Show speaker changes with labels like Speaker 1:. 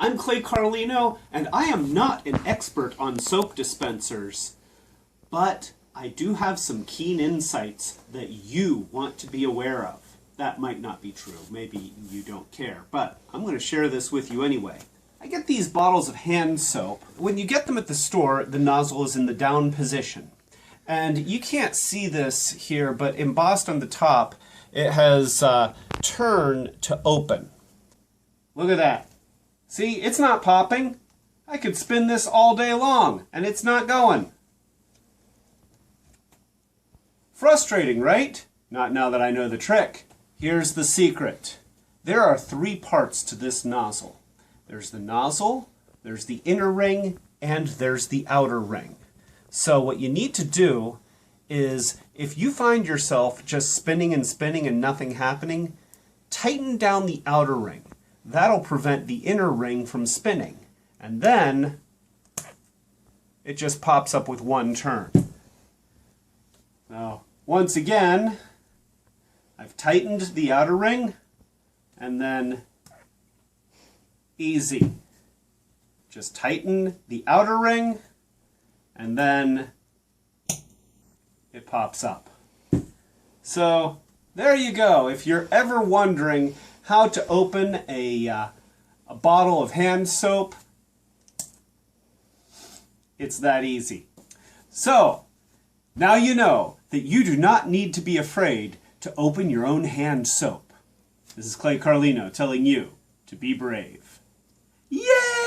Speaker 1: I'm Clay Carlino, and I am not an expert on soap dispensers, but I do have some keen insights that you want to be aware of. That might not be true, maybe you don't care, but I'm going to share this with you anyway. I get these bottles of hand soap. When you get them at the store, the nozzle is in the down position. And you can't see this here, but embossed on the top, it has turn to open. Look at that. See, it's not popping. I could spin this all day long, and it's not going. Frustrating, right? Not now that I know the trick. Here's the secret. There are 3 parts to this nozzle. There's the nozzle, there's the inner ring, and there's the outer ring. So what you need to do is, if you find yourself just spinning and nothing happening, tighten down the outer ring. That'll prevent the inner ring from spinning. And then it just pops up with one turn. Now, once again, I've tightened the outer ring, and then easy. Just tighten the outer ring, and then it pops up. So there you go. If you're ever wondering how to open a bottle of hand soap, it's that easy. So now you know that you do not need to be afraid to open your own hand soap. This is Clay Carlino telling you to be brave. Yay!